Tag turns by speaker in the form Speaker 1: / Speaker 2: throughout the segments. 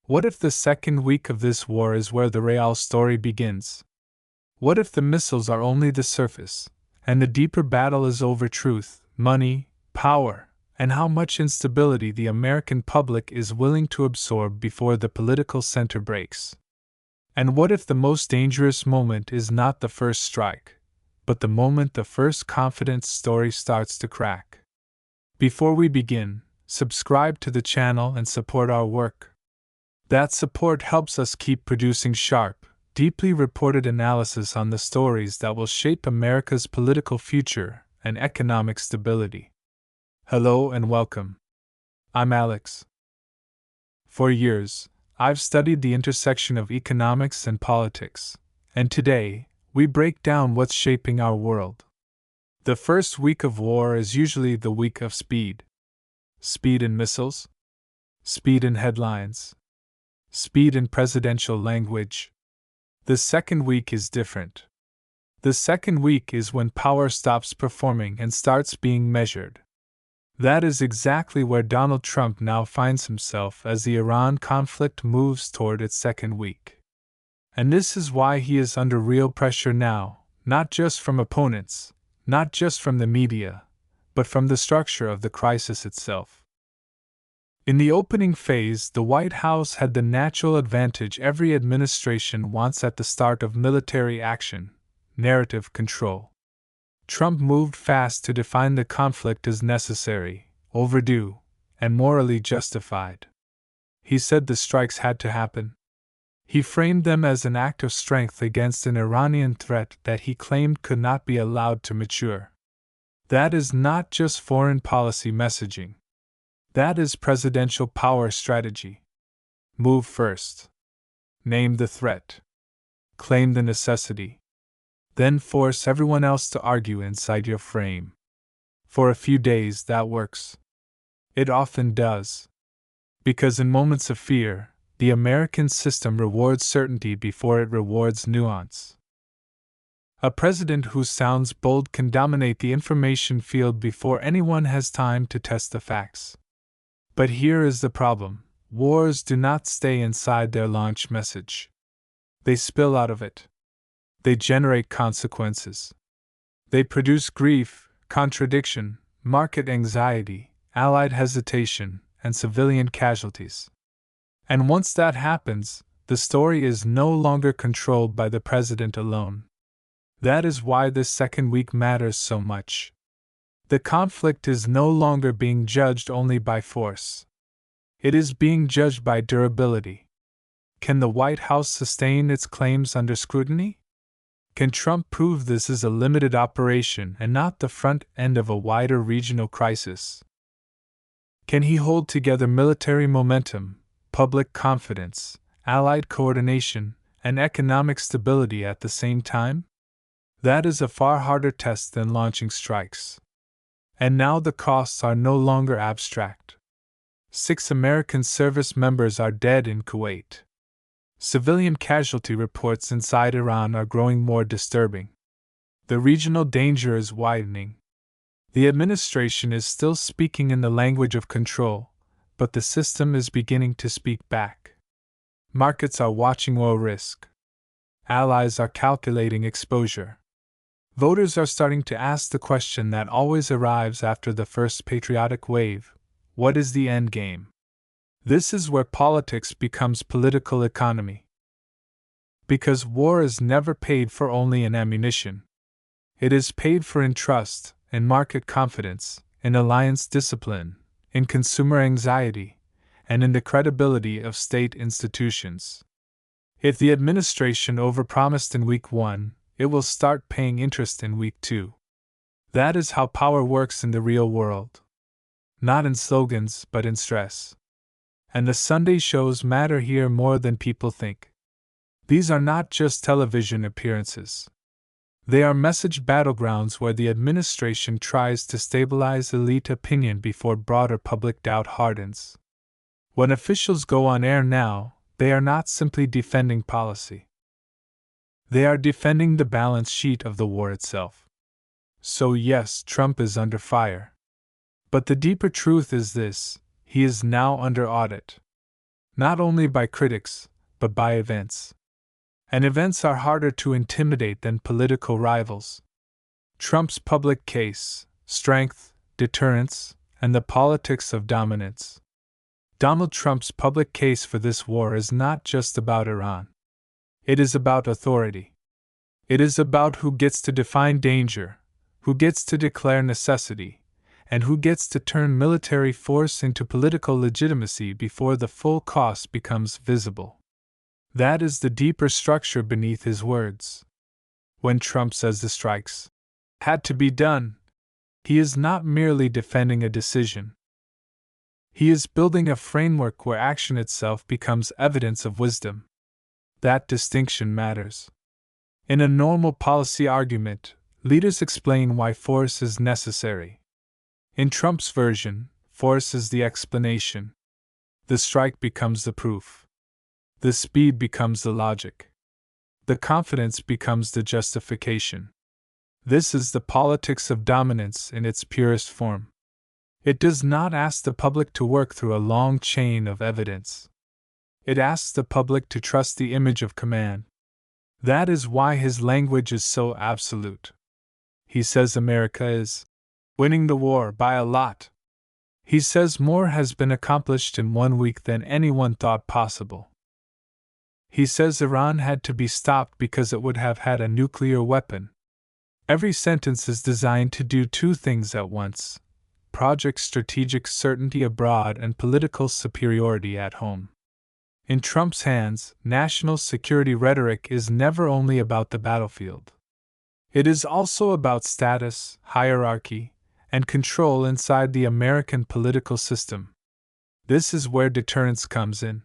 Speaker 1: What if the second week of this war is where the real story begins? What if the missiles are only the surface, and the deeper battle is over truth, money, power, and how much instability the American public is willing to absorb before the political center breaks? And what if the most dangerous moment is not the first strike, but the moment the first confidence story starts to crack? Before we begin, subscribe to the channel and support our work. That support helps us keep producing sharp, deeply reported analysis on the stories that will shape America's political future and economic stability. Hello and welcome. I'm Alex. For years, I've studied the intersection of economics and politics, and today, we break down what's shaping our world. The first week of war is usually the week of speed. Speed in missiles, speed in headlines, speed in presidential language. The second week is different. The second week is when power stops performing and starts being measured. That is exactly where Donald Trump now finds himself as the Iran conflict moves toward its second week. And this is why he is under real pressure now, not just from opponents, not just from the media, but from the structure of the crisis itself. In the opening phase, the White House had the natural advantage every administration wants at the start of military action: narrative control. Trump moved fast to define the conflict as necessary, overdue, and morally justified. He said the strikes had to happen. He framed them as an act of strength against an Iranian threat that he claimed could not be allowed to mature. That is not just foreign policy messaging. That is presidential power strategy. Move first. Name the threat. Claim the necessity. Then force everyone else to argue inside your frame. For a few days that works. It often does. Because in moments of fear, the American system rewards certainty before it rewards nuance. A president who sounds bold can dominate the information field before anyone has time to test the facts. But here is the problem: wars do not stay inside their launch message. They spill out of it. They generate consequences. They produce grief, contradiction, market anxiety, allied hesitation, and civilian casualties. And once that happens, the story is no longer controlled by the president alone. That is why this second week matters so much. The conflict is no longer being judged only by force. It is being judged by durability. Can the White House sustain its claims under scrutiny? Can Trump prove this is a limited operation and not the front end of a wider regional crisis? Can he hold together military momentum, public confidence, allied coordination, and economic stability at the same time? That is a far harder test than launching strikes. And now the costs are no longer abstract. 6 American service members are dead in Kuwait. Civilian casualty reports inside Iran are growing more disturbing. The regional danger is widening. The administration is still speaking in the language of control, but the system is beginning to speak back. Markets are watching oil risk. Allies are calculating exposure. Voters are starting to ask the question that always arrives after the first patriotic wave: what is the end game? This is where politics becomes political economy. Because war is never paid for only in ammunition. It is paid for in trust, in market confidence, in alliance discipline, in consumer anxiety, and in the credibility of state institutions. If the administration overpromised in week 1, it will start paying interest in week 2. That is how power works in the real world. Not in slogans, but in stress. And the Sunday shows matter here more than people think. These are not just television appearances. They are message battlegrounds where the administration tries to stabilize elite opinion before broader public doubt hardens. When officials go on air now, they are not simply defending policy. They are defending the balance sheet of the war itself. So yes, Trump is under fire. But the deeper truth is this: he is now under audit. not only by critics, but by events. And events are harder to intimidate than political rivals. Trump's public case, strength, deterrence, and the politics of dominance. Donald Trump's public case for this war is not just about Iran. It is about authority. It is about who gets to define danger, who gets to declare necessity, and who gets to turn military force into political legitimacy before the full cost becomes visible. That is the deeper structure beneath his words. When Trump says the strikes had to be done, he is not merely defending a decision. He is building a framework where action itself becomes evidence of wisdom. That distinction matters. In a normal policy argument, leaders explain why force is necessary. In Trump's version, force is the explanation. The strike becomes the proof. The speed becomes the logic. The confidence becomes the justification. This is the politics of dominance in its purest form. It does not ask the public to work through a long chain of evidence. It asks the public to trust the image of command. That is why his language is so absolute. He says America is winning the war by a lot. He says more has been accomplished in 1 week than anyone thought possible. He says Iran had to be stopped because it would have had a nuclear weapon. Every sentence is designed to do two things at once: project strategic certainty abroad and political superiority at home. In Trump's hands, national security rhetoric is never only about the battlefield. It is also about status, hierarchy, and control inside the American political system. This is where deterrence comes in.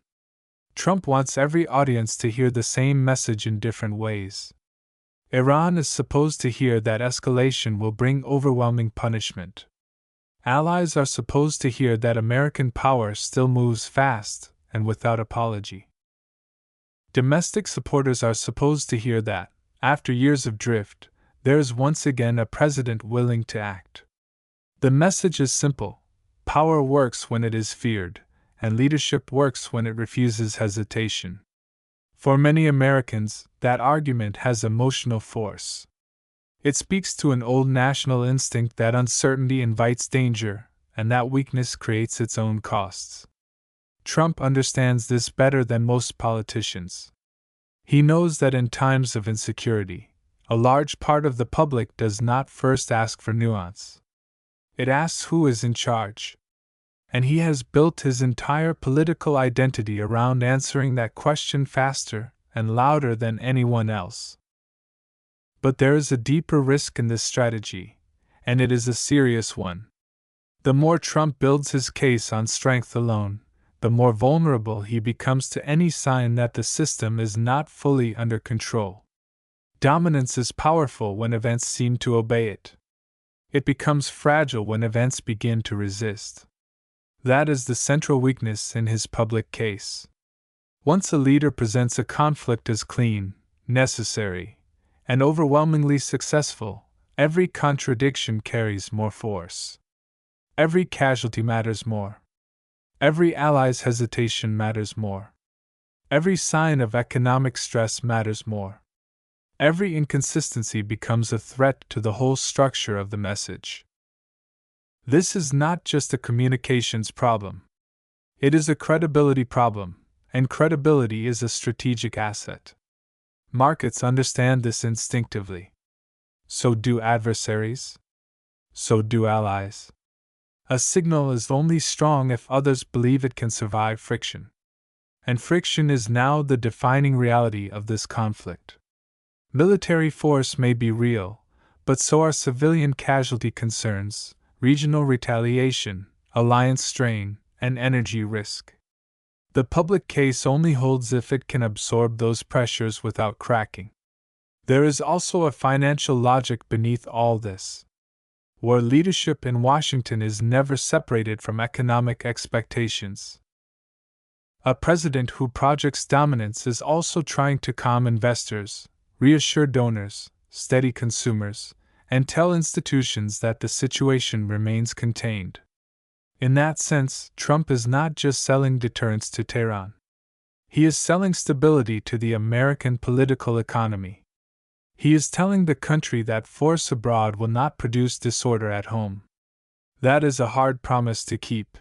Speaker 1: Trump wants every audience to hear the same message in different ways. Iran is supposed to hear that escalation will bring overwhelming punishment. Allies are supposed to hear that American power still moves fast and without apology. Domestic supporters are supposed to hear that, after years of drift, there is once again a president willing to act. The message is simple: power works when it is feared, and leadership works when it refuses hesitation. For many Americans, that argument has emotional force. It speaks to an old national instinct that uncertainty invites danger, and that weakness creates its own costs. Trump understands this better than most politicians. He knows that in times of insecurity, a large part of the public does not first ask for nuance. It asks who is in charge. And he has built his entire political identity around answering that question faster and louder than anyone else. But there is a deeper risk in this strategy, and it is a serious one. The more Trump builds his case on strength alone, the more vulnerable he becomes to any sign that the system is not fully under control. Dominance is powerful when events seem to obey it. It becomes fragile when events begin to resist. That is the central weakness in his public case. Once a leader presents a conflict as clean, necessary, and overwhelmingly successful, every contradiction carries more force. Every casualty matters more. Every ally's hesitation matters more. Every sign of economic stress matters more. Every inconsistency becomes a threat to the whole structure of the message. This is not just a communications problem. It is a credibility problem, and credibility is a strategic asset. Markets understand this instinctively. So do adversaries. So do allies. A signal is only strong if others believe it can survive friction. And friction is now the defining reality of this conflict. Military force may be real, but so are civilian casualty concerns, regional retaliation, alliance strain, and energy risk. The public case only holds if it can absorb those pressures without cracking. There is also a financial logic beneath all this. War leadership in Washington is never separated from economic expectations. A president who projects dominance is also trying to calm investors, reassure donors, steady consumers, and tell institutions that the situation remains contained. In that sense, Trump is not just selling deterrence to Tehran. He is selling stability to the American political economy. He is telling the country that force abroad will not produce disorder at home. That is a hard promise to keep.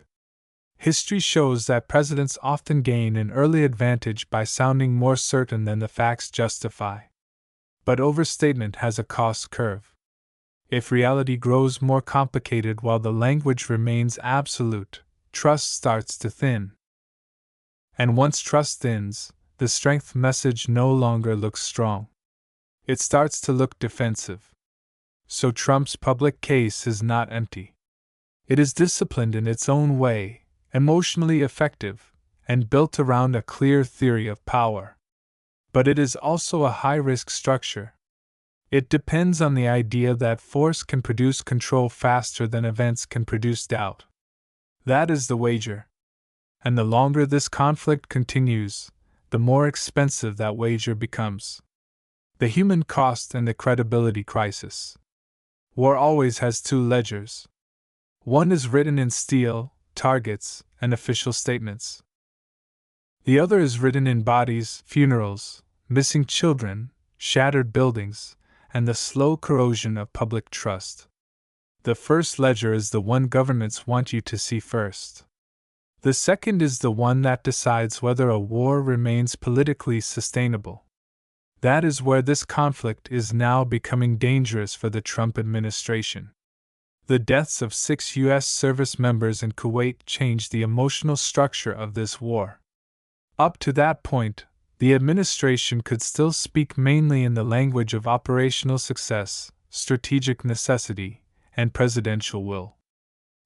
Speaker 1: History shows that presidents often gain an early advantage by sounding more certain than the facts justify. But overstatement has a cost curve. If reality grows more complicated while the language remains absolute, trust starts to thin. And once trust thins, the strength message no longer looks strong. It starts to look defensive. So Trump's public case is not empty. It is disciplined in its own way, emotionally effective, and built around a clear theory of power. But it is also a high-risk structure. It depends on the idea that force can produce control faster than events can produce doubt. That is the wager. And the longer this conflict continues, the more expensive that wager becomes. The human cost and the credibility crisis. War always has two ledgers. One is written in steel, targets, and official statements. The other is written in bodies, funerals, missing children, shattered buildings, and the slow corrosion of public trust. The first ledger is the one governments want you to see first. The second is the one that decides whether a war remains politically sustainable. That is where this conflict is now becoming dangerous for the Trump administration. The deaths of 6 U.S. service members in Kuwait changed the emotional structure of this war. Up to that point, the administration could still speak mainly in the language of operational success, strategic necessity, and presidential will.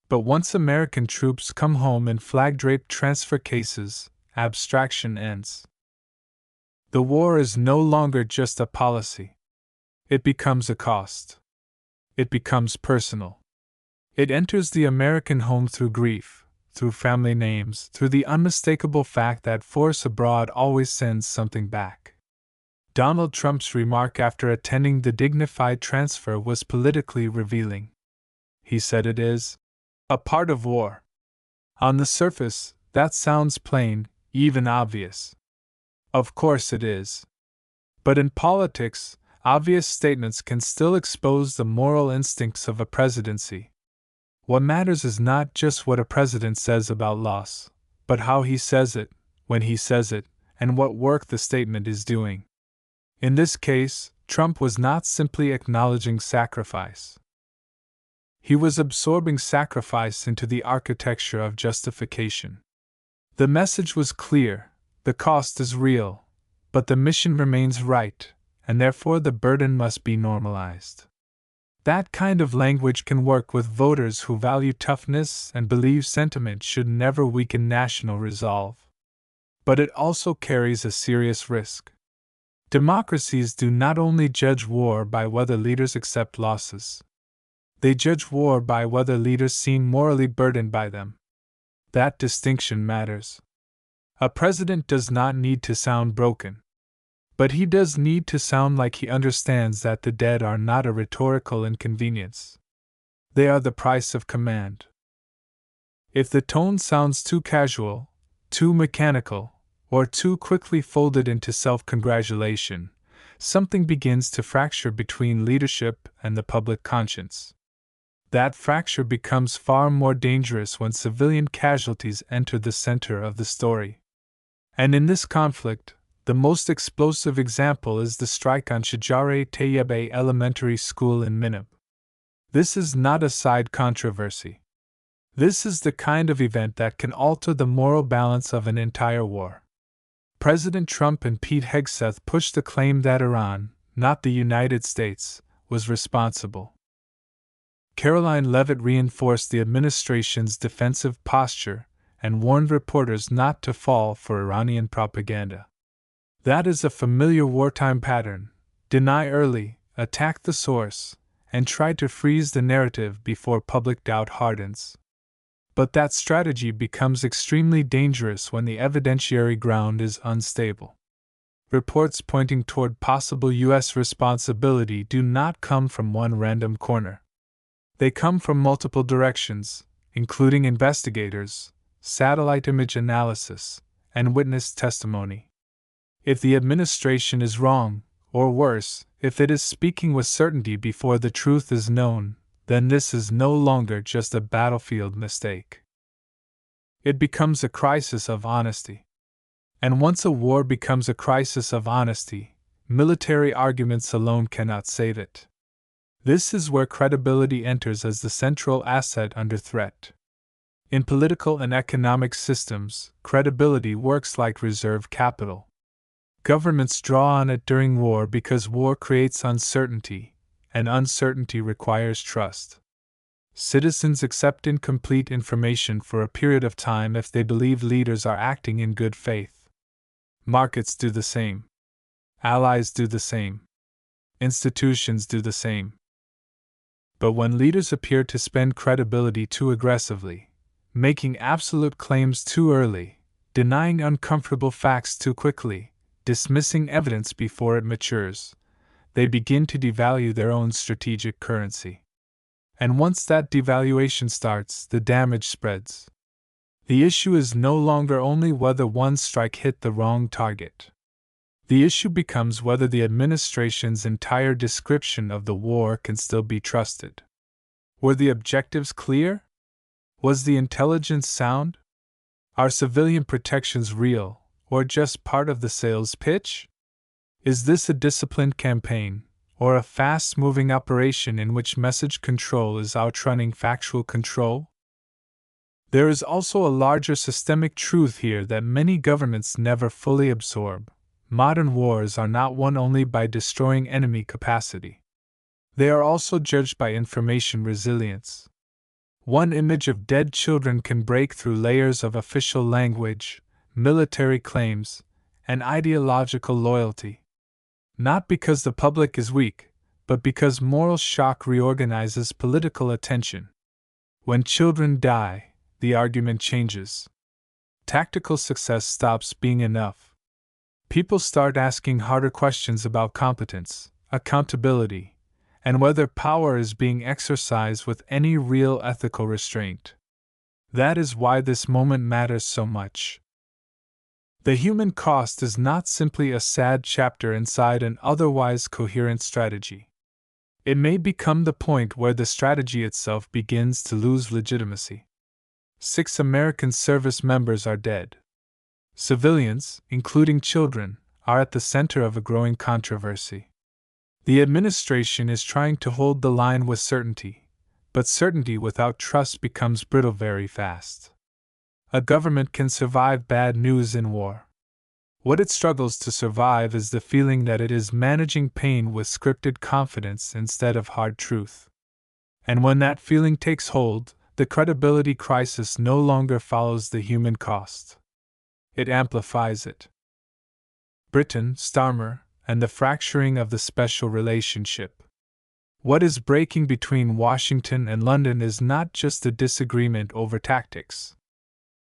Speaker 1: But once American troops come home in flag-draped transfer cases, abstraction ends. The war is no longer just a policy. It becomes a cost. It becomes personal. It enters the American home through grief, through family names, through the unmistakable fact that force abroad always sends something back. Donald Trump's remark after attending the dignified transfer was politically revealing. He said it is a part of war. On the surface, that sounds plain, even obvious. Of course it is. But in politics, obvious statements can still expose the moral instincts of a presidency. What matters is not just what a president says about loss, but how he says it, when he says it, and what work the statement is doing. In this case, Trump was not simply acknowledging sacrifice. He was absorbing sacrifice into the architecture of justification. The message was clear. The cost is real, but the mission remains right, and therefore the burden must be normalized. That kind of language can work with voters who value toughness and believe sentiment should never weaken national resolve. But it also carries a serious risk. Democracies do not only judge war by whether leaders accept losses. They judge war by whether leaders seem morally burdened by them. That distinction matters. A president does not need to sound broken. But he does need to sound like he understands that the dead are not a rhetorical inconvenience. They are the price of command. If the tone sounds too casual, too mechanical, or too quickly folded into self-congratulation, something begins to fracture between leadership and the public conscience. That fracture becomes far more dangerous when civilian casualties enter the center of the story. And in this conflict, the most explosive example is the strike on Shajare Tayyebe Elementary School in Minib. This is not a side controversy. This is the kind of event that can alter the moral balance of an entire war. President Trump and Pete Hegseth pushed the claim that Iran, not the United States, was responsible. Caroline Leavitt reinforced the administration's defensive posture and warned reporters not to fall for Iranian propaganda. That is a familiar wartime pattern: deny early, attack the source, and try to freeze the narrative before public doubt hardens. But that strategy becomes extremely dangerous when the evidentiary ground is unstable. Reports pointing toward possible U.S. responsibility do not come from one random corner. They come from multiple directions, including investigators, satellite image analysis, and witness testimony. If the administration is wrong, or worse, if it is speaking with certainty before the truth is known, then this is no longer just a battlefield mistake. It becomes a crisis of honesty. And once a war becomes a crisis of honesty, military arguments alone cannot save it. This is where credibility enters as the central asset under threat. In political and economic systems, credibility works like reserve capital. Governments draw on it during war because war creates uncertainty, and uncertainty requires trust. Citizens accept incomplete information for a period of time if they believe leaders are acting in good faith. Markets do the same. Allies do the same. Institutions do the same. But when leaders appear to spend credibility too aggressively, making absolute claims too early, denying uncomfortable facts too quickly, dismissing evidence before it matures, they begin to devalue their own strategic currency. And once that devaluation starts, the damage spreads. The issue is no longer only whether one strike hit the wrong target. The issue becomes whether the administration's entire description of the war can still be trusted. Were the objectives clear? Was the intelligence sound? Are civilian protections real, or just part of the sales pitch? Is this a disciplined campaign, or a fast-moving operation in which message control is outrunning factual control? There is also a larger systemic truth here that many governments never fully absorb. Modern wars are not won only by destroying enemy capacity. They are also judged by information resilience. One image of dead children can break through layers of official language, military claims, and ideological loyalty. Not because the public is weak, but because moral shock reorganizes political attention. When children die, the argument changes. Tactical success stops being enough. People start asking harder questions about competence, accountability, and whether power is being exercised with any real ethical restraint. That is why this moment matters so much. The human cost is not simply a sad chapter inside an otherwise coherent strategy. It may become the point where the strategy itself begins to lose legitimacy. 6 American service members are dead. Civilians, including children, are at the center of a growing controversy. The administration is trying to hold the line with certainty, but certainty without trust becomes brittle very fast. A government can survive bad news in war. What it struggles to survive is the feeling that it is managing pain with scripted confidence instead of hard truth. And when that feeling takes hold, the credibility crisis no longer follows the human cost. It amplifies it. Britain, Starmer, and the fracturing of the special relationship. What is breaking between Washington and London is not just a disagreement over tactics.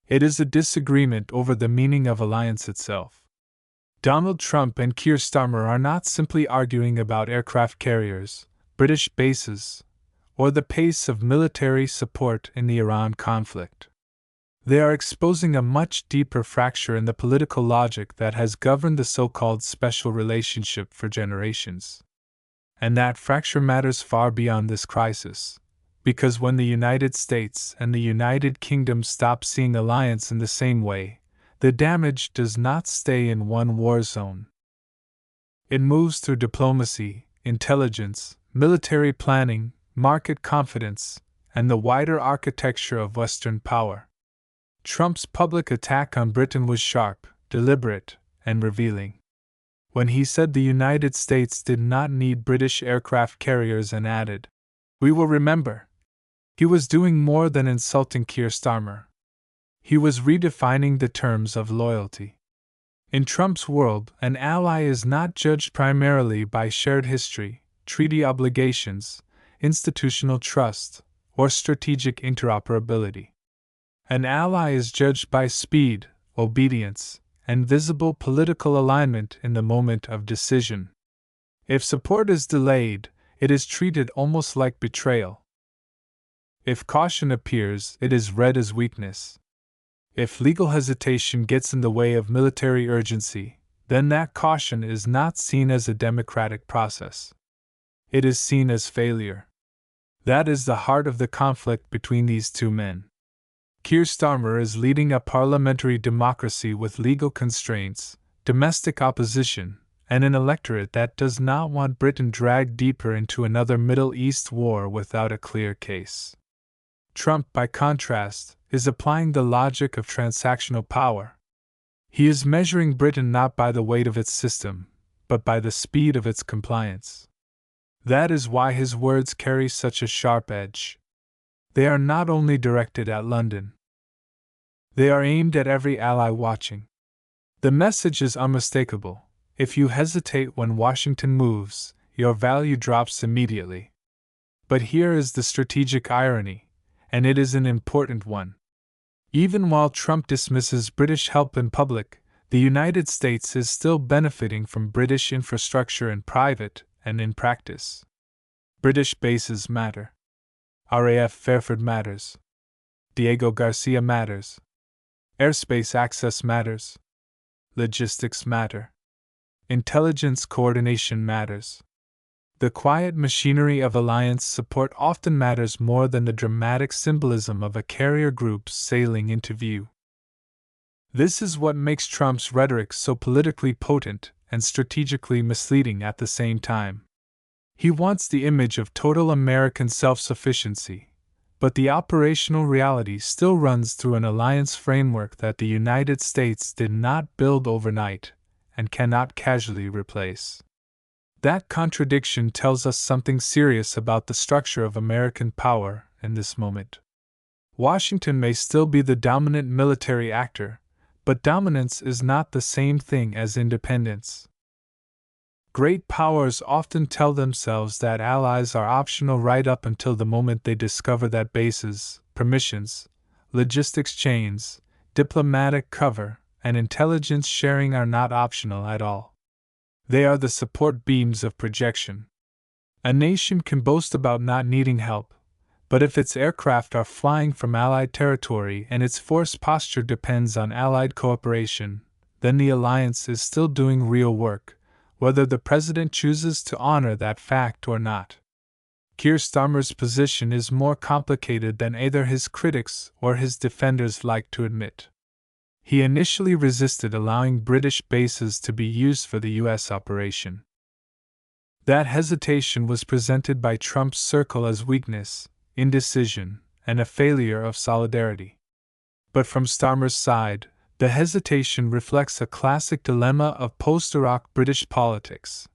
Speaker 1: It is a disagreement over the meaning of alliance itself. Donald Trump and Keir Starmer are not simply arguing about aircraft carriers, British bases, or the pace of military support in the Iran conflict. They are exposing a much deeper fracture in the political logic that has governed the so-called special relationship for generations. And that fracture matters far beyond this crisis, because when the United States and the United Kingdom stop seeing alliance in the same way, the damage does not stay in one war zone. It moves through diplomacy, intelligence, military planning, market confidence, and the wider architecture of Western power. Trump's public attack on Britain was sharp, deliberate, and revealing. When he said the United States did not need British aircraft carriers and added, "We will remember," he was doing more than insulting Keir Starmer. He was redefining the terms of loyalty. In Trump's world, an ally is not judged primarily by shared history, treaty obligations, institutional trust, or strategic interoperability. An ally is judged by speed, obedience, and visible political alignment in the moment of decision. If support is delayed, it is treated almost like betrayal. If caution appears, it is read as weakness. If legal hesitation gets in the way of military urgency, then that caution is not seen as a democratic process. It is seen as failure. That is the heart of the conflict between these two men. Keir Starmer is leading a parliamentary democracy with legal constraints, domestic opposition, and an electorate that does not want Britain dragged deeper into another Middle East war without a clear case. Trump, by contrast, is applying the logic of transactional power. He is measuring Britain not by the weight of its system, but by the speed of its compliance. That is why his words carry such a sharp edge. They are not only directed at London. They are aimed at every ally watching. The message is unmistakable. If you hesitate when Washington moves, your value drops immediately. But here is the strategic irony, and it is an important one. Even while Trump dismisses British help in public, the United States is still benefiting from British infrastructure in private and in practice. British bases matter. RAF Fairford matters. Diego Garcia matters. Airspace access matters. Logistics matter. Intelligence coordination matters. The quiet machinery of alliance support often matters more than the dramatic symbolism of a carrier group sailing into view. This is what makes Trump's rhetoric so politically potent and strategically misleading at the same time. He wants the image of total American self-sufficiency, but the operational reality still runs through an alliance framework that the United States did not build overnight and cannot casually replace. That contradiction tells us something serious about the structure of American power in this moment. Washington may still be the dominant military actor, but dominance is not the same thing as independence. Great powers often tell themselves that allies are optional right up until the moment they discover that bases, permissions, logistics chains, diplomatic cover, and intelligence sharing are not optional at all. They are the support beams of projection. A nation can boast about not needing help, but if its aircraft are flying from Allied territory and its force posture depends on Allied cooperation, then the alliance is still doing real work, whether the president chooses to honor that fact or not. Keir Starmer's position is more complicated than either his critics or his defenders like to admit. He initially resisted allowing British bases to be used for the U.S. operation. That hesitation was presented by Trump's circle as weakness, indecision, and a failure of solidarity. But from Starmer's side, the hesitation reflects a classic dilemma of post-Iraq British politics.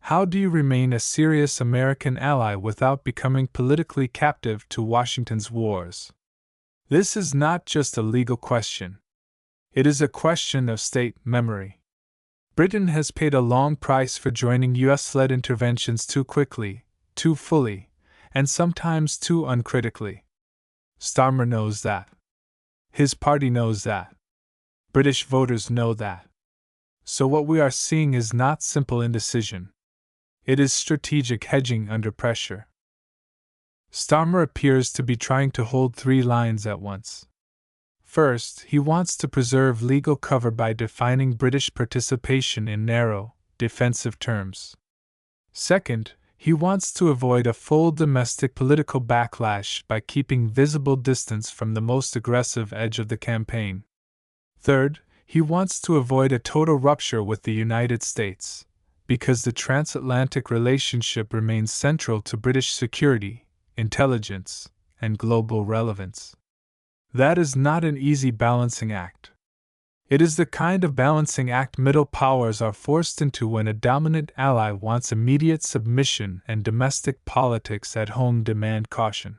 Speaker 1: How do you remain a serious American ally without becoming politically captive to Washington's wars? This is not just a legal question. It is a question of state memory. Britain has paid a long price for joining US-led interventions too quickly, too fully, and sometimes too uncritically. Starmer knows that. His party knows that. British voters know that. So what we are seeing is not simple indecision. It is strategic hedging under pressure. Starmer appears to be trying to hold three lines at once. First, he wants to preserve legal cover by defining British participation in narrow, defensive terms. Second, he wants to avoid a full domestic political backlash by keeping visible distance from the most aggressive edge of the campaign. Third, he wants to avoid a total rupture with the United States, because the transatlantic relationship remains central to British security, intelligence, and global relevance. That is not an easy balancing act. It is the kind of balancing act middle powers are forced into when a dominant ally wants immediate submission and domestic politics at home demand caution.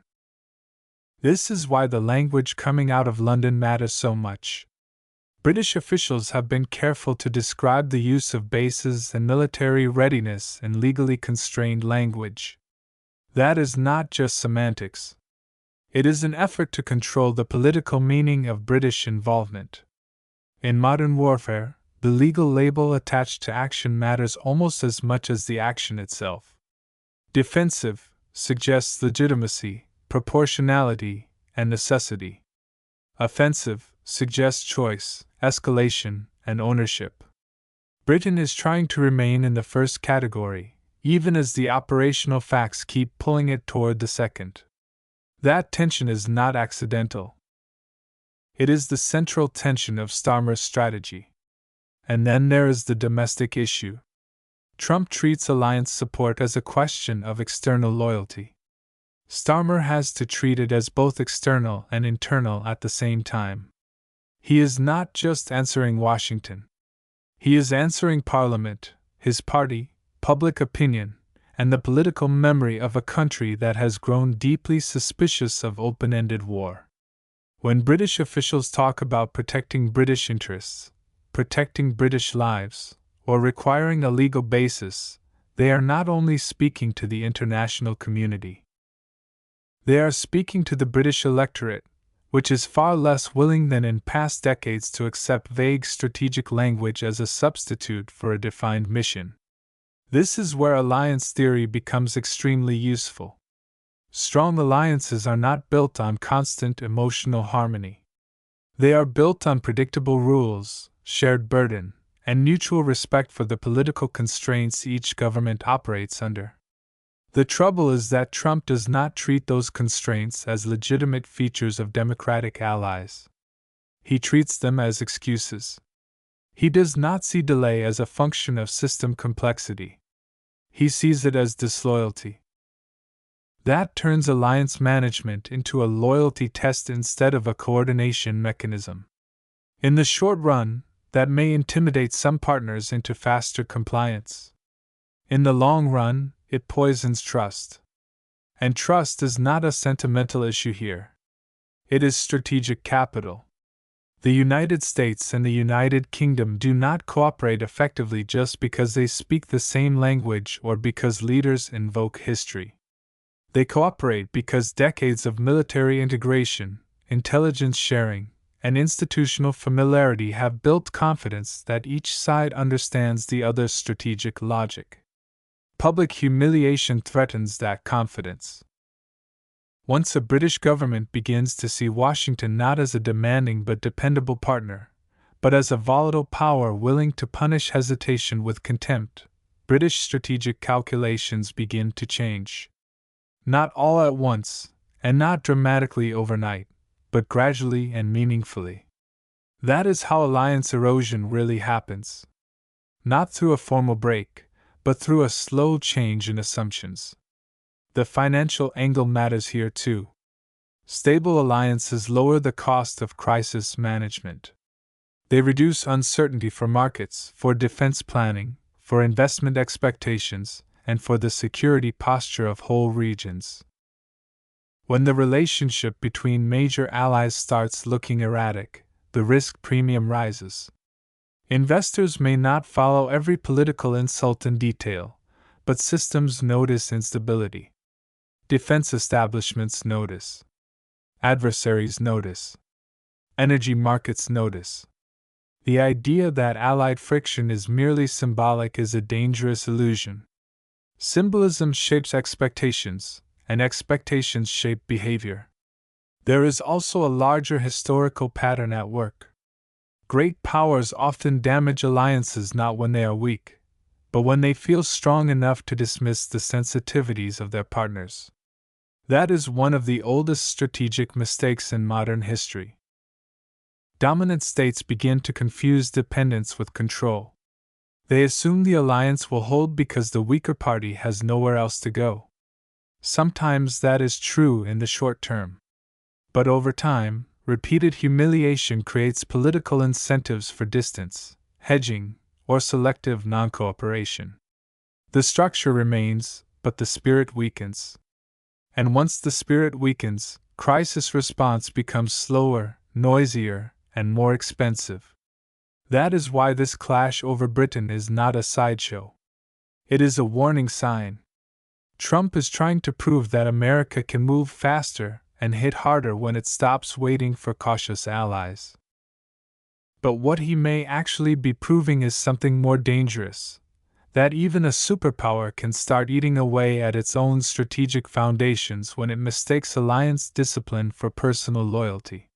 Speaker 1: This is why the language coming out of London matters so much. British officials have been careful to describe the use of bases and military readiness in legally constrained language. That is not just semantics. It is an effort to control the political meaning of British involvement. In modern warfare, the legal label attached to action matters almost as much as the action itself. Defensive suggests legitimacy, proportionality, and necessity. Offensive suggests choice, escalation, and ownership. Britain is trying to remain in the first category, even as the operational facts keep pulling it toward the second. That tension is not accidental. It is the central tension of Starmer's strategy. And then there is the domestic issue. Trump treats alliance support as a question of external loyalty. Starmer has to treat it as both external and internal at the same time. He is not just answering Washington. He is answering Parliament, his party, public opinion, and the political memory of a country that has grown deeply suspicious of open-ended war. When British officials talk about protecting British interests, protecting British lives, or requiring a legal basis, they are not only speaking to the international community. They are speaking to the British electorate, which is far less willing than in past decades to accept vague strategic language as a substitute for a defined mission. This is where alliance theory becomes extremely useful. Strong alliances are not built on constant emotional harmony. They are built on predictable rules, shared burden, and mutual respect for the political constraints each government operates under. The trouble is that Trump does not treat those constraints as legitimate features of democratic allies. He treats them as excuses. He does not see delay as a function of system complexity. He sees it as disloyalty. That turns alliance management into a loyalty test instead of a coordination mechanism. In the short run, that may intimidate some partners into faster compliance. In the long run, it poisons trust. And trust is not a sentimental issue here. It is strategic capital. The United States and the United Kingdom do not cooperate effectively just because they speak the same language or because leaders invoke history. They cooperate because decades of military integration, intelligence sharing, and institutional familiarity have built confidence that each side understands the other's strategic logic. Public humiliation threatens that confidence. Once a British government begins to see Washington not as a demanding but dependable partner, but as a volatile power willing to punish hesitation with contempt, British strategic calculations begin to change. Not all at once, and not dramatically overnight, but gradually and meaningfully. That is how alliance erosion really happens. Not through a formal break, but through a slow change in assumptions. The financial angle matters here too. Stable alliances lower the cost of crisis management. They reduce uncertainty for markets, for defense planning, for investment expectations, and for the security posture of whole regions. When the relationship between major allies starts looking erratic, the risk premium rises. Investors may not follow every political insult in detail, but systems notice instability. Defense establishments notice. Adversaries notice. Energy markets notice. The idea that allied friction is merely symbolic is a dangerous illusion. Symbolism shapes expectations, and expectations shape behavior. There is also a larger historical pattern at work. Great powers often damage alliances not when they are weak, but when they feel strong enough to dismiss the sensitivities of their partners. That is one of the oldest strategic mistakes in modern history. Dominant states begin to confuse dependence with control. They assume the alliance will hold because the weaker party has nowhere else to go. Sometimes that is true in the short term. But over time, repeated humiliation creates political incentives for distance, hedging, or selective non-cooperation. The structure remains, but the spirit weakens. And once the spirit weakens, crisis response becomes slower, noisier, and more expensive. That is why this clash over Britain is not a sideshow. It is a warning sign. Trump is trying to prove that America can move faster and hit harder when it stops waiting for cautious allies. But what he may actually be proving is something more dangerous. That even a superpower can start eating away at its own strategic foundations when it mistakes alliance discipline for personal loyalty.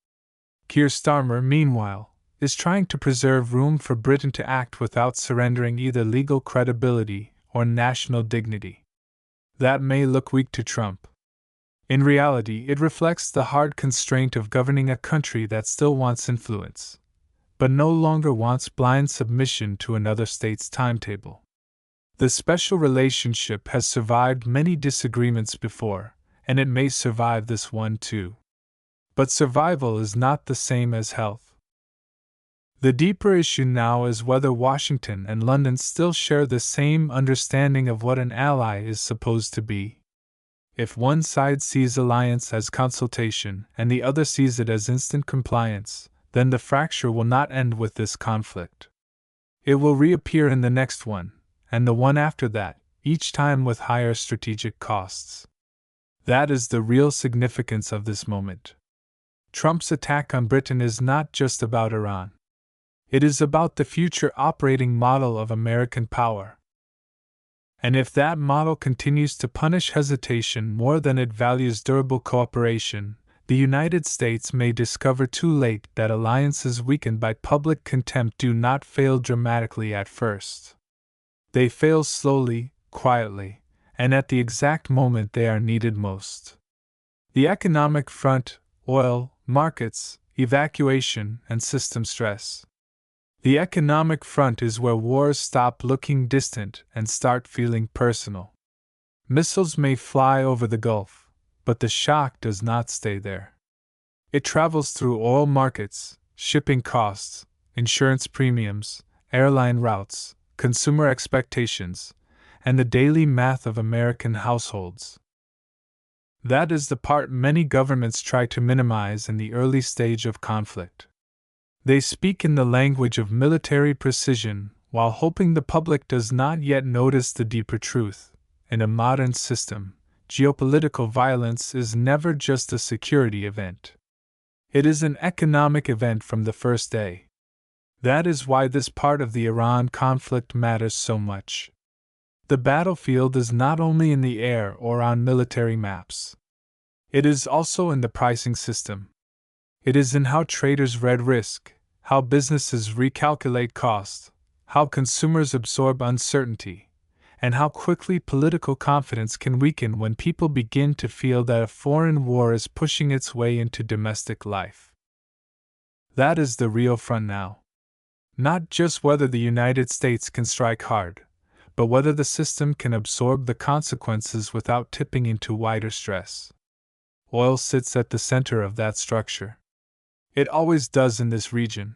Speaker 1: Keir Starmer, meanwhile, is trying to preserve room for Britain to act without surrendering either legal credibility or national dignity. That may look weak to Trump. In reality, it reflects the hard constraint of governing a country that still wants influence, but no longer wants blind submission to another state's timetable. The special relationship has survived many disagreements before, and it may survive this one too. But survival is not the same as health. The deeper issue now is whether Washington and London still share the same understanding of what an ally is supposed to be. If one side sees alliance as consultation and the other sees it as instant compliance, then the fracture will not end with this conflict. It will reappear in the next one, and the one after that, each time with higher strategic costs. That is the real significance of this moment. Trump's attack on Britain is not just about Iran. It is about the future operating model of American power. And if that model continues to punish hesitation more than it values durable cooperation, the United States may discover too late that alliances weakened by public contempt do not fail dramatically at first. They fail slowly, quietly, and at the exact moment they are needed most. The economic front, oil, markets, evacuation, and system stress. The economic front is where wars stop looking distant and start feeling personal. Missiles may fly over the Gulf, but the shock does not stay there. It travels through oil markets, shipping costs, insurance premiums, airline routes, consumer expectations, and the daily math of American households. That is the part many governments try to minimize in the early stage of conflict. They speak in the language of military precision while hoping the public does not yet notice the deeper truth. In a modern system, geopolitical violence is never just a security event. It is an economic event from the first day. That is why this part of the Iran conflict matters so much. The battlefield is not only in the air or on military maps. It is also in the pricing system. It is in how traders read risk, how businesses recalculate costs, how consumers absorb uncertainty, and how quickly political confidence can weaken when people begin to feel that a foreign war is pushing its way into domestic life. That is the real front now. Not just whether the United States can strike hard, but whether the system can absorb the consequences without tipping into wider stress. Oil sits at the center of that structure. It always does in this region.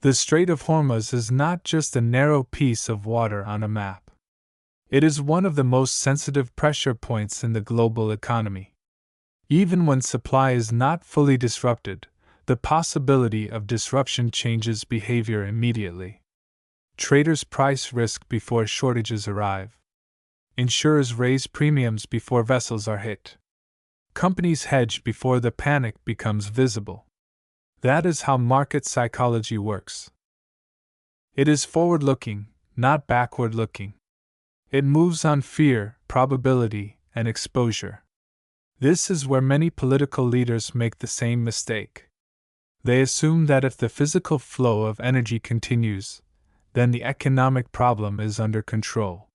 Speaker 1: The Strait of Hormuz is not just a narrow piece of water on a map. It is one of the most sensitive pressure points in the global economy. Even when supply is not fully disrupted, the possibility of disruption changes behavior immediately. Traders price risk before shortages arrive. Insurers raise premiums before vessels are hit. Companies hedge before the panic becomes visible. That is how market psychology works. It is forward-looking, not backward-looking. It moves on fear, probability, and exposure. This is where many political leaders make the same mistake. They assume that if the physical flow of energy continues, then the economic problem is under control.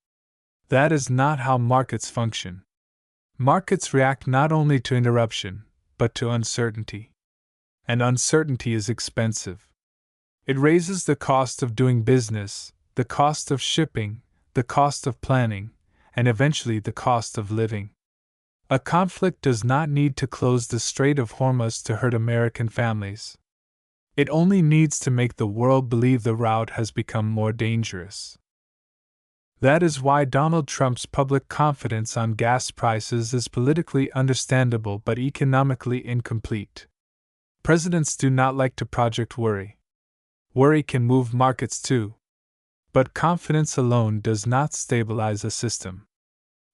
Speaker 1: That is not how markets function. Markets react not only to interruption, but to uncertainty. And uncertainty is expensive. It raises the cost of doing business, the cost of shipping, the cost of planning, and eventually the cost of living. A conflict does not need to close the Strait of Hormuz to hurt American families. It only needs to make the world believe the route has become more dangerous. That is why Donald Trump's public confidence on gas prices is politically understandable but economically incomplete. Presidents do not like to project worry. Worry can move markets too. But confidence alone does not stabilize a system.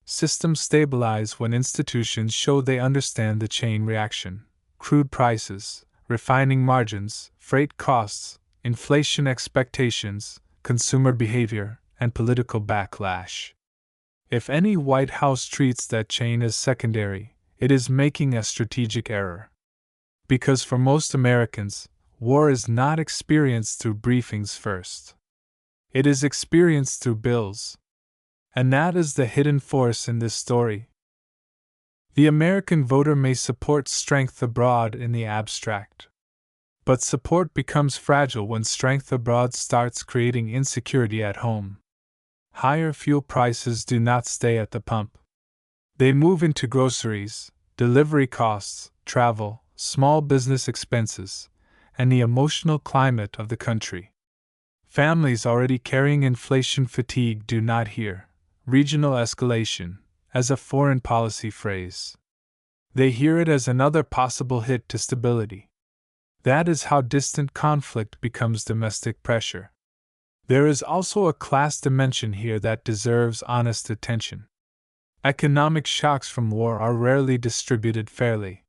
Speaker 1: Systems stabilize when institutions show they understand the chain reaction: crude prices, refining margins, freight costs, inflation expectations, consumer behavior, and political backlash. If any White House treats that chain as secondary, it is making a strategic error. Because for most Americans, war is not experienced through briefings first. It is experienced through bills. And that is the hidden force in this story. The American voter may support strength abroad in the abstract. But support becomes fragile when strength abroad starts creating insecurity at home. Higher fuel prices do not stay at the pump. They move into groceries, delivery costs, travel, small business expenses, and the emotional climate of the country. Families already carrying inflation fatigue do not hear regional escalation as a foreign policy phrase. They hear it as another possible hit to stability. That is how distant conflict becomes domestic pressure. There is also a class dimension here that deserves honest attention. Economic shocks from war are rarely distributed fairly.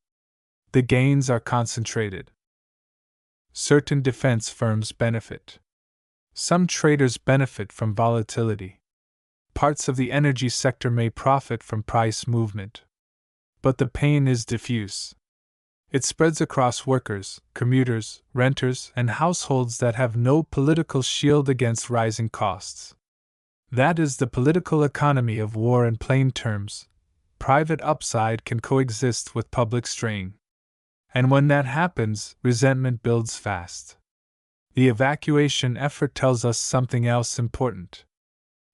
Speaker 1: The gains are concentrated. Certain defense firms benefit. Some traders benefit from volatility. Parts of the energy sector may profit from price movement. But the pain is diffuse. It spreads across workers, commuters, renters, and households that have no political shield against rising costs. That is the political economy of war in plain terms. Private upside can coexist with public strain. And when that happens, resentment builds fast. The evacuation effort tells us something else important.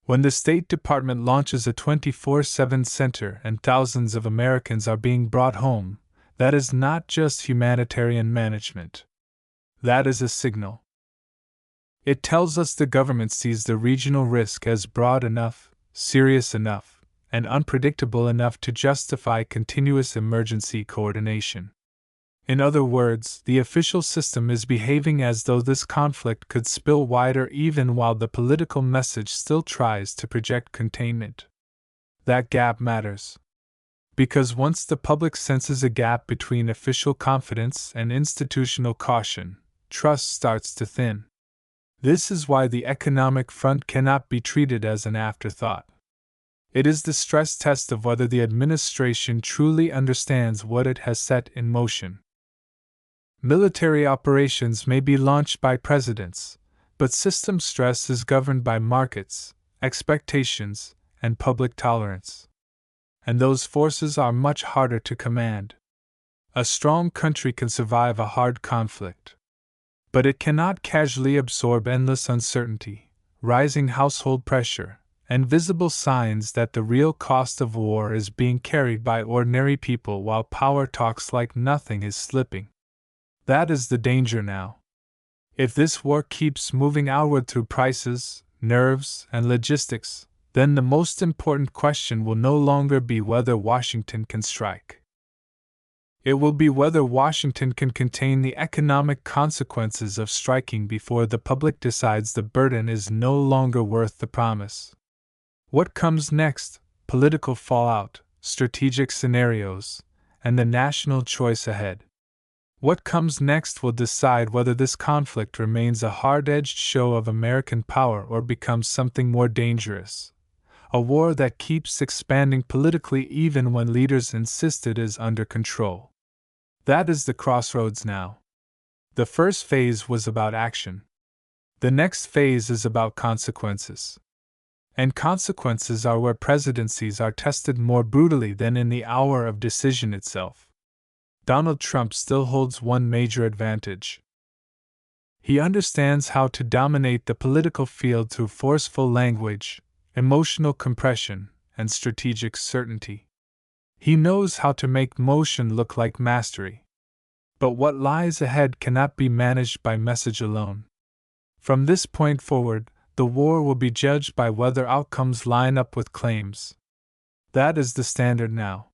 Speaker 1: When the State Department launches a 24/7 center and thousands of Americans are being brought home, that is not just humanitarian management. That is a signal. It tells us the government sees the regional risk as broad enough, serious enough, and unpredictable enough to justify continuous emergency coordination. In other words, the official system is behaving as though this conflict could spill wider even while the political message still tries to project containment. That gap matters. Because once the public senses a gap between official confidence and institutional caution, trust starts to thin. This is why the economic front cannot be treated as an afterthought. It is the stress test of whether the administration truly understands what it has set in motion. Military operations may be launched by presidents, but system stress is governed by markets, expectations, and public tolerance. And those forces are much harder to command. A strong country can survive a hard conflict. But it cannot casually absorb endless uncertainty, rising household pressure, and visible signs that the real cost of war is being carried by ordinary people while power talks like nothing is slipping. That is the danger now. If this war keeps moving outward through prices, nerves, and logistics, then the most important question will no longer be whether Washington can strike. It will be whether Washington can contain the economic consequences of striking before the public decides the burden is no longer worth the promise. What comes next? Political fallout, strategic scenarios, and the national choice ahead. What comes next will decide whether this conflict remains a hard-edged show of American power or becomes something more dangerous. A war that keeps expanding politically even when leaders insist it is under control. That is the crossroads now. The first phase was about action. The next phase is about consequences. And consequences are where presidencies are tested more brutally than in the hour of decision itself. Donald Trump still holds one major advantage. He understands how to dominate the political field through forceful language, emotional compression, and strategic certainty. He knows how to make motion look like mastery. But what lies ahead cannot be managed by message alone. From this point forward, the war will be judged by whether outcomes line up with claims. That is the standard now.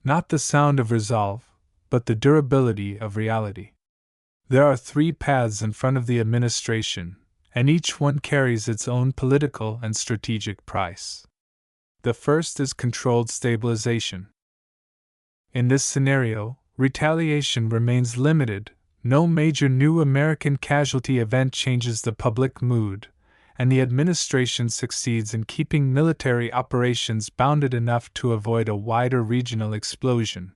Speaker 1: Not the sound of resolve, but the durability of reality. There are 3 paths in front of the administration, and each one carries its own political and strategic price. The first is controlled stabilization. In this scenario, retaliation remains limited, no major new American casualty event changes the public mood, and the administration succeeds in keeping military operations bounded enough to avoid a wider regional explosion.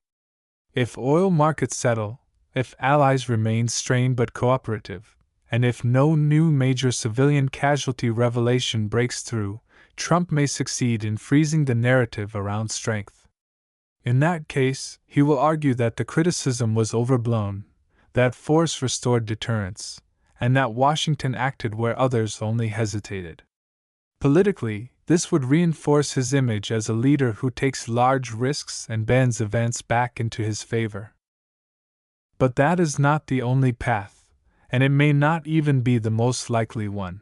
Speaker 1: If oil markets settle, if allies remain strained but cooperative, and if no new major civilian casualty revelation breaks through, Trump may succeed in freezing the narrative around strength. In that case, he will argue that the criticism was overblown, that force restored deterrence, and that Washington acted where others only hesitated. Politically, this would reinforce his image as a leader who takes large risks and bends events back into his favor. But that is not the only path, and it may not even be the most likely one.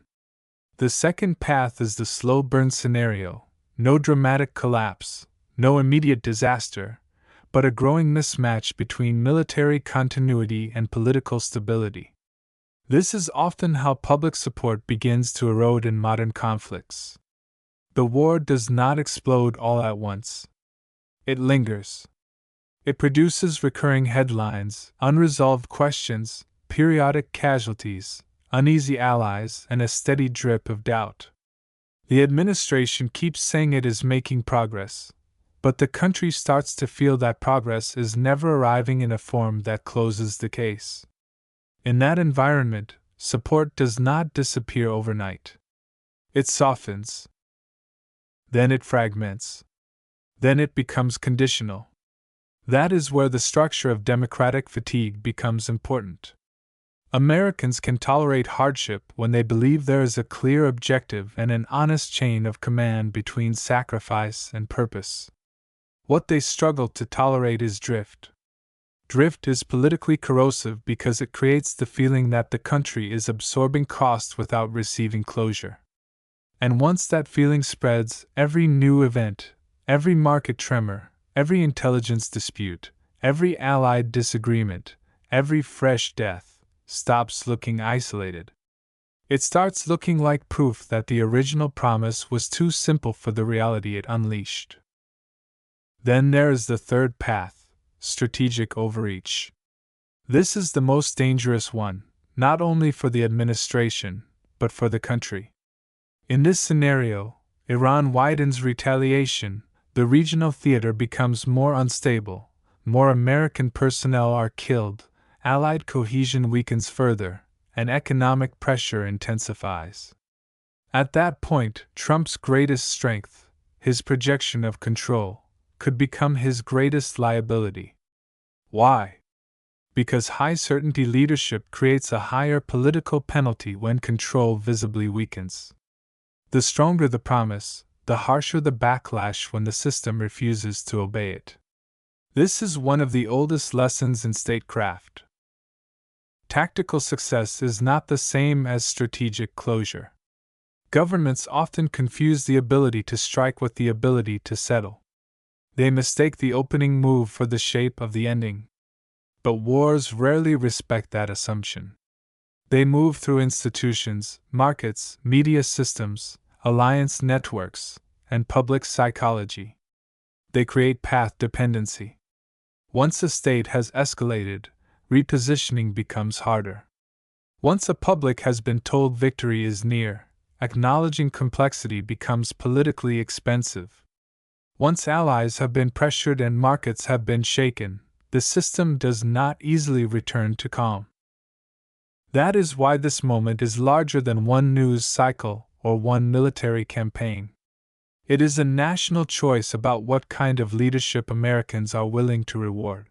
Speaker 1: The second path is the slow burn scenario: no dramatic collapse, no immediate disaster, but a growing mismatch between military continuity and political stability. This is often how public support begins to erode in modern conflicts. The war does not explode all at once. It lingers. It produces recurring headlines, unresolved questions, periodic casualties, uneasy allies, and a steady drip of doubt. The administration keeps saying it is making progress, but the country starts to feel that progress is never arriving in a form that closes the case. In that environment, support does not disappear overnight. It softens. Then it fragments. Then it becomes conditional. That is where the structure of democratic fatigue becomes important. Americans can tolerate hardship when they believe there is a clear objective and an honest chain of command between sacrifice and purpose. What they struggle to tolerate is drift. Drift is politically corrosive because it creates the feeling that the country is absorbing cost without receiving closure. And once that feeling spreads, every new event, every market tremor, every intelligence dispute, every allied disagreement, every fresh death, stops looking isolated. It starts looking like proof that the original promise was too simple for the reality it unleashed. Then there is the third path: strategic overreach. This is the most dangerous one, not only for the administration, but for the country. In this scenario, Iran widens retaliation, the regional theater becomes more unstable, more American personnel are killed, Allied cohesion weakens further, and economic pressure intensifies. At that point, Trump's greatest strength, his projection of control, could become his greatest liability. Why? Because high-certainty leadership creates a higher political penalty when control visibly weakens. The stronger the promise, the harsher the backlash when the system refuses to obey it. This is one of the oldest lessons in statecraft. Tactical success is not the same as strategic closure. Governments often confuse the ability to strike with the ability to settle. They mistake the opening move for the shape of the ending. But wars rarely respect that assumption. They move through institutions, markets, media systems, alliance networks, and public psychology. They create path dependency. Once a state has escalated, repositioning becomes harder. Once a public has been told victory is near, acknowledging complexity becomes politically expensive. Once allies have been pressured and markets have been shaken, the system does not easily return to calm. That is why this moment is larger than one news cycle or one military campaign. It is a national choice about what kind of leadership Americans are willing to reward.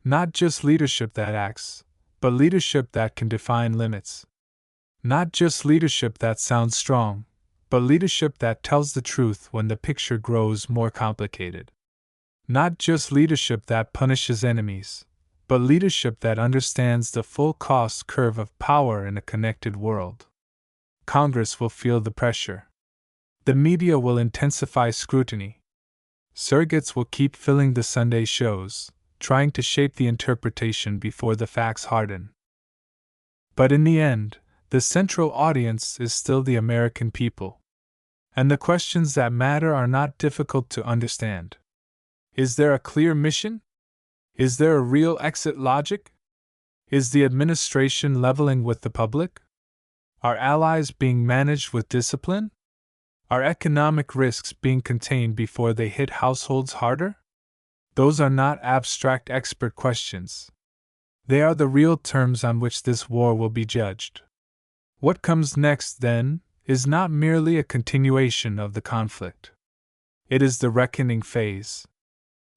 Speaker 1: Not just leadership that acts, but leadership that can define limits. Not just leadership that sounds strong, but leadership that tells the truth when the picture grows more complicated. Not just leadership that punishes enemies, but leadership that understands the full cost curve of power in a connected world. Congress will feel the pressure. The media will intensify scrutiny. Surrogates will keep filling the Sunday shows, trying to shape the interpretation before the facts harden. But in the end, the central audience is still the American people. And the questions that matter are not difficult to understand. Is there a clear mission? Is there a real exit logic? Is the administration leveling with the public? Are allies being managed with discipline? Are economic risks being contained before they hit households harder? Those are not abstract expert questions. They are the real terms on which this war will be judged. What comes next, then, is not merely a continuation of the conflict. It is the reckoning phase.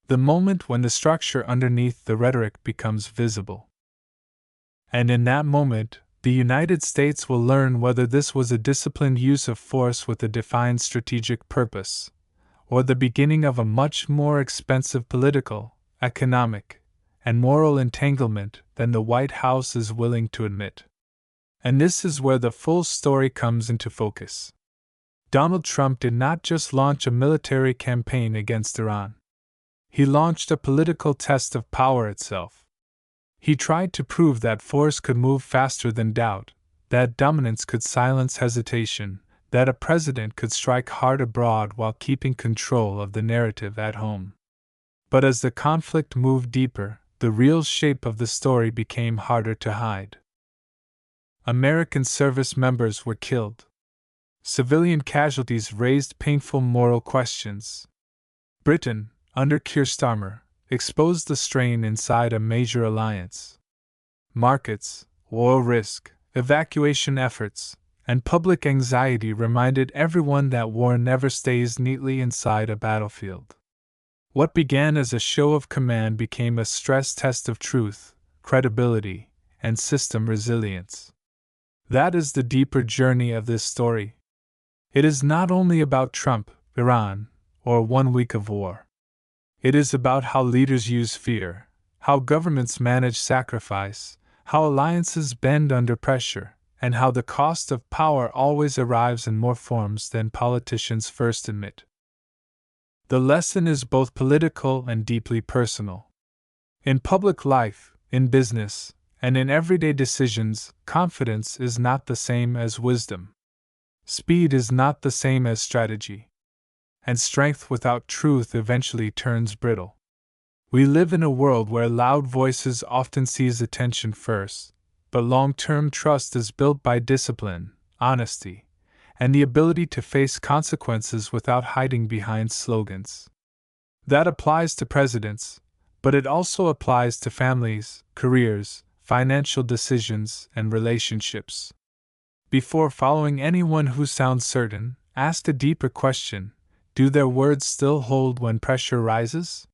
Speaker 1: The moment when the structure underneath the rhetoric becomes visible. And in that moment, the United States will learn whether this was a disciplined use of force with a defined strategic purpose, or the beginning of a much more expensive political, economic, and moral entanglement than the White House is willing to admit. And this is where the full story comes into focus. Donald Trump did not just launch a military campaign against Iran. He launched a political test of power itself. He tried to prove that force could move faster than doubt, that dominance could silence hesitation, that a president could strike hard abroad while keeping control of the narrative at home. But as the conflict moved deeper, the real shape of the story became harder to hide. American service members were killed. Civilian casualties raised painful moral questions. Britain, under Keir Starmer, exposed the strain inside a major alliance. Markets, oil risk, evacuation efforts, and public anxiety reminded everyone that war never stays neatly inside a battlefield. What began as a show of command became a stress test of truth, credibility, and system resilience. That is the deeper journey of this story. It is not only about Trump, Iran, or 1 week of war. It is about how leaders use fear, how governments manage sacrifice, how alliances bend under pressure, and how the cost of power always arrives in more forms than politicians first admit. The lesson is both political and deeply personal. In public life, in business, and in everyday decisions, confidence is not the same as wisdom. Speed is not the same as strategy. And strength without truth eventually turns brittle. We live in a world where loud voices often seize attention first, but long-term trust is built by discipline, honesty, and the ability to face consequences without hiding behind slogans. That applies to presidents, but it also applies to families, careers, financial decisions, and relationships. Before following anyone who sounds certain, ask a deeper question: do their words still hold when pressure rises?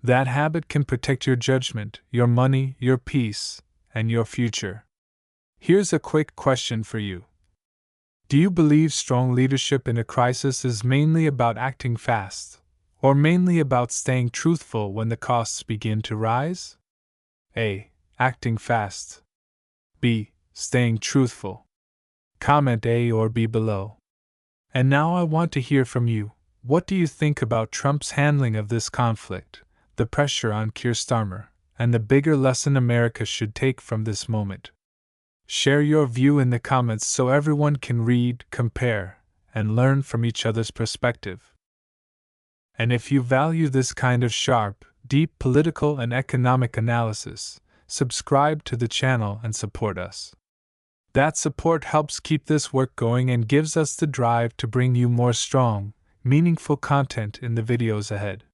Speaker 1: That habit can protect your judgment, your money, your peace, and your future. Here's a quick question for you. Do you believe strong leadership in a crisis is mainly about acting fast, or mainly about staying truthful when the costs begin to rise? A. Acting fast. B. Staying truthful. Comment A or B below. And now I want to hear from you. What do you think about Trump's handling of this conflict, the pressure on Keir Starmer, and the bigger lesson America should take from this moment? Share your view in the comments so everyone can read, compare, and learn from each other's perspective. And if you value this kind of sharp, deep political and economic analysis, subscribe to the channel and support us. That support helps keep this work going and gives us the drive to bring you more strong, meaningful content in the videos ahead.